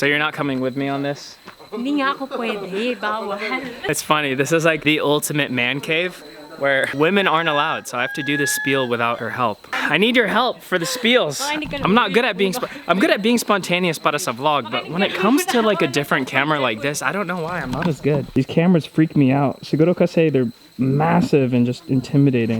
So you're not coming with me on this? Hindi nga ako pwede, bawal. It's funny, this is like the ultimate man cave where women aren't allowed, so I have to do this spiel without her help. I need your help for the spiels. I'm not good at being I'm good at being spontaneous para sa vlog, but when it comes to like a different camera like this, I don't know why I'm not as good. These cameras freak me out. Siguro kasi they're massive and just intimidating.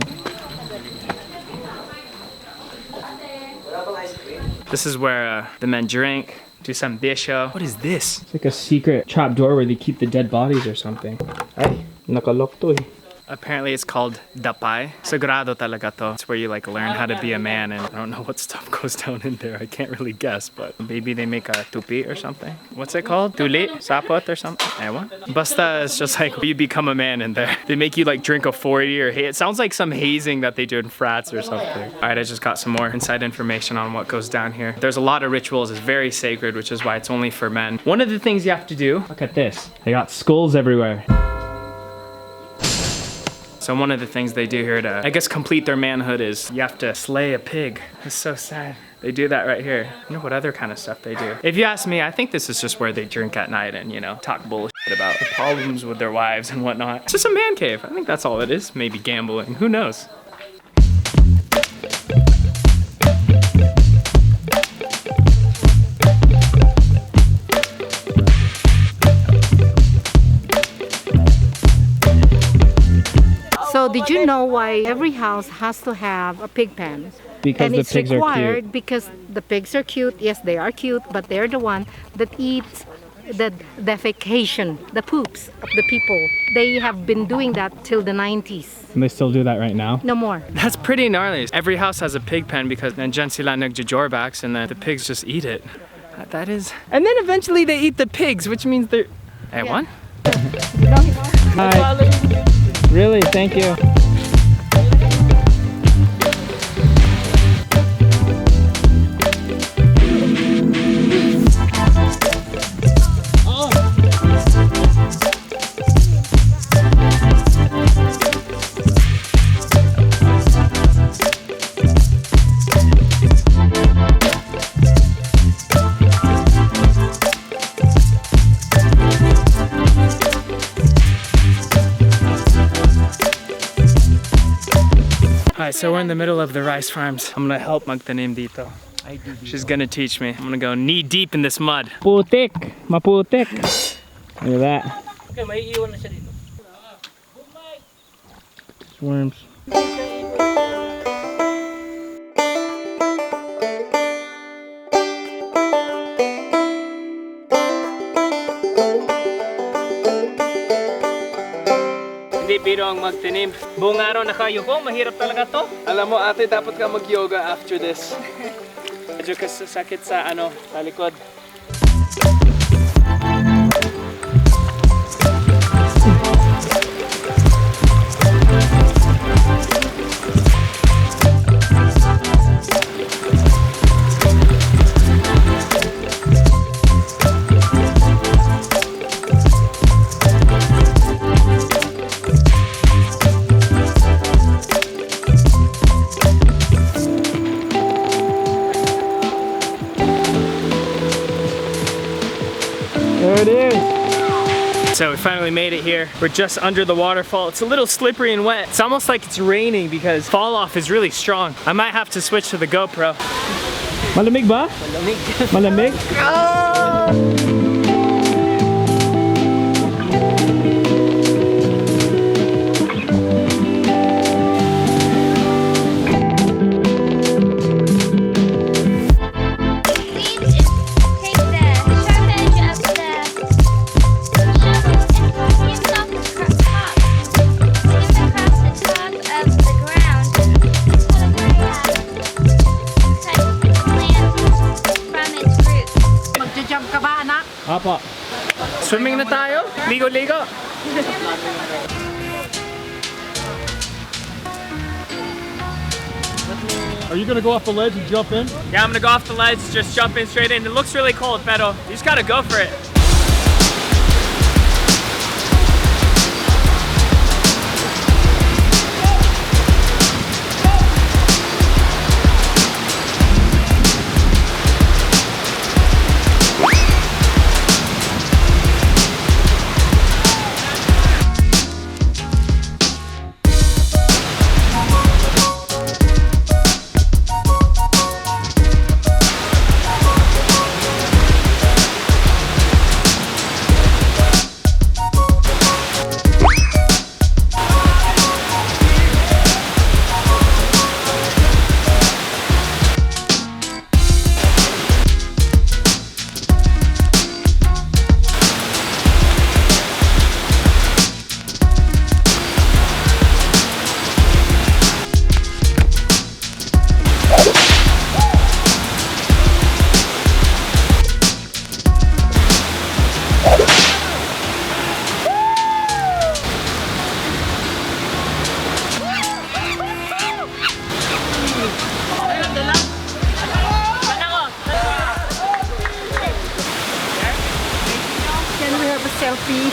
This is where the men drink, do some bisho. What is this? It's like a secret trap door where they keep the dead bodies or something. Ay, nakalok to eh. Apparently it's called dapay. Sagrado talaga to. It's where you like learn how to be a man, and I don't know what stuff goes down in there. I can't really guess, but maybe they make a tupi or something. What's it called? Tuli? Sapot or something? Ewan? Basta it's just like you become a man in there. They make you like drink a 40 or it sounds like some hazing that they do in frats or something. Alright, I just got some more inside information on what goes down here. There's a lot of rituals. It's very sacred, which is why it's only for men. One of the things you have to do, look at this. They got skulls everywhere. So one of the things they do here to, I guess, complete their manhood is you have to slay a pig. It's so sad. They do that right here. You know what other kind of stuff they do? If you ask me, I think this is just where they drink at night and, you know, talk bullshit about the problems with their wives and whatnot. It's just a man cave. I think that's all it is. Maybe gambling. Who knows? So did you know why every house has to have a pig pen? Because and the it's pigs are required cute. because the pigs are cute. Yes, they are cute, but they're the one that eats the defecation, the poops of the people. They have been doing that till the 90s. And they still do that right now? No more. That's pretty gnarly. Every house has a pig pen because then dyan sila nagjajorbaks and then the pigs just eat it. That is... And then eventually they eat the pigs, which means they're... Hey, what? Hi. Really? Thank you. Alright, so we're in the middle of the rice farms. I'm gonna help magtanim dito. She's gonna teach me. I'm gonna go knee deep in this mud. Putik! Maputik! Look at that. Okay, may iwan na siya dito. Worms. Hindi biro ang magtinim. Buong araw nakayuko, mahirap talaga to. Alam mo ate, dapat ka mag-yoga after this. Medyo sakit sa sa likod. There it is. So we finally made it here. We're just under the waterfall. It's a little slippery and wet. It's almost like it's raining because fall off is really strong. I might have to switch to the GoPro. Malamig ba? Malamig. Malamig? Oh! Apa. Swimming na tayo? Ligo-ligo. Are you gonna go off the ledge and jump in? Yeah, I'm gonna go off the ledge, just jump in straight in. It looks really cold, pero you just gotta go for it.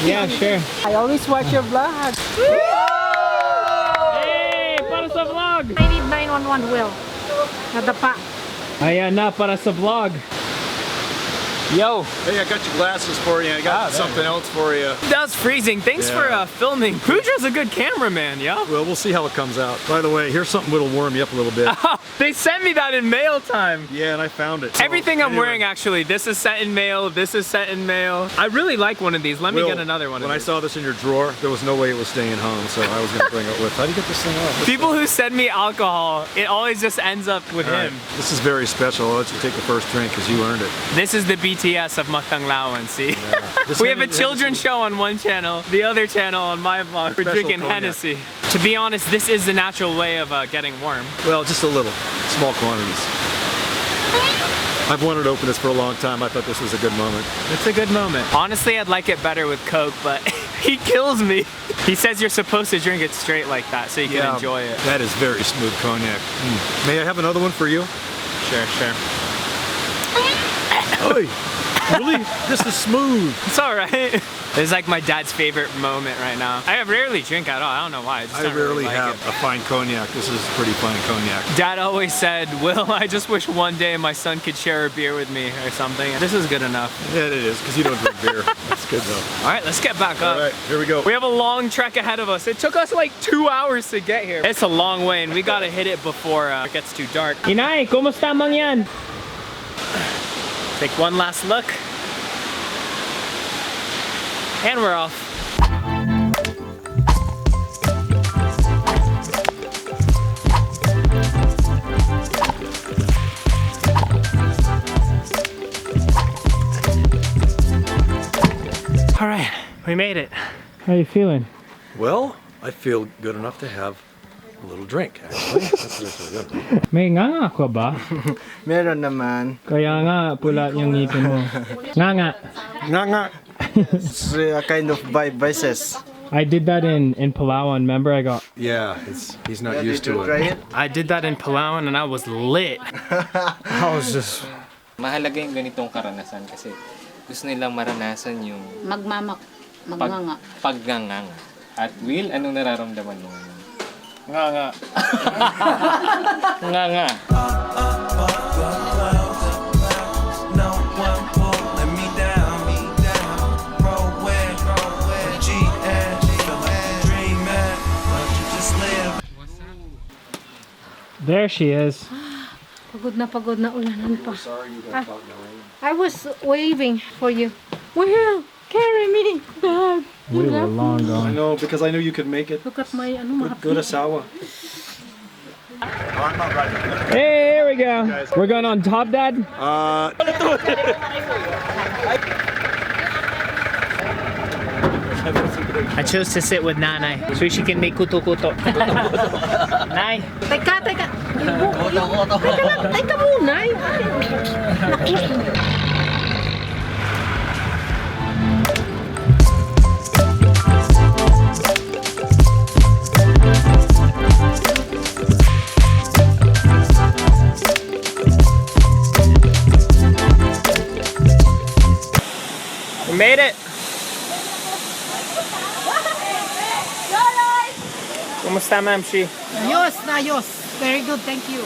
Yeah, sure. I always watch your vlog. Hey, para sa vlog! I need 911 will. Nadapa. Ayan na, para sa vlog. Yo. Hey, I got your glasses for you. I got something else for you. That was freezing. Thanks for filming. Poodra's a good cameraman, yo. Well, we'll see how it comes out. By the way, here's something that'll warm you up a little bit. They sent me that in MailTime. Yeah, and I found it. So, Everything I'm anyway. wearing, actually. This is sent in mail. This is sent in mail. I really like one of these. Let me get another one of When I these. saw this in your drawer, there was no way it was staying home, so I was going to bring it with. How do you get this thing off? People who send me alcohol, it always just ends up with All him. right. This is very special. I'll let you take the first drink because you earned it. This is the BTS of Matanglawin, see? Yeah. We have a children's show on one channel, the other channel on my vlog. We're Special drinking cognac. Hennessy. To be honest, this is the natural way of getting warm. Well, just a little. Small quantities. I've wanted to open this for a long time. I thought this was a good moment. It's a good moment. Honestly, I'd like it better with Coke, but he kills me. He says you're supposed to drink it straight like that so you can enjoy it. That is very smooth cognac. May I have another one for you? Sure, sure. Oy, really? This is smooth. It's all right. This is like my dad's favorite moment right now. I rarely drink at all. I don't know why. I I rarely have a fine cognac. This is pretty fine cognac. Dad always said, Will, I just wish one day my son could share a beer with me or something. This is good enough. Yeah, it is, because you don't drink beer. That's good though. All right, let's get back up. All right, here we go. We have a long trek ahead of us. It took us like 2 hours to get here. It's a long way and we gotta hit it before it gets too dark. Inay, kumusta mang yan? Take one last look. And we're off. All right, we made it. How you feeling? Well, I feel good enough to have a little drink, actually. That's what I feel good. May nganga ko ba? Meron naman. Kaya nga pula yung ngipin mo. Nganga. Nga. It's a kind of vices. I did that in Palawan. Remember, I got. Yeah, he's not used Did you to try it. it? I did that in Palawan and I was lit. I was just. Mahalaga yung ganitong karanasan kasi gusto nilang maranasan yung Magnganga. pagganganga. At Will, anong nararamdaman mo? Nganga. Nganga. There she is. Pagod na ulanan pa. I was waving for you. Will, carry me back. We were long I gone. know, because I knew you could make it. Look at my Good asawa. Hey, here we go. We're going on top, Dad? I chose to sit with Nanay so she can make kuto-kuto. Nay. Teka. Teka muna. We made it. Kumusta, ma'am? She. Ayos. Very good, thank you.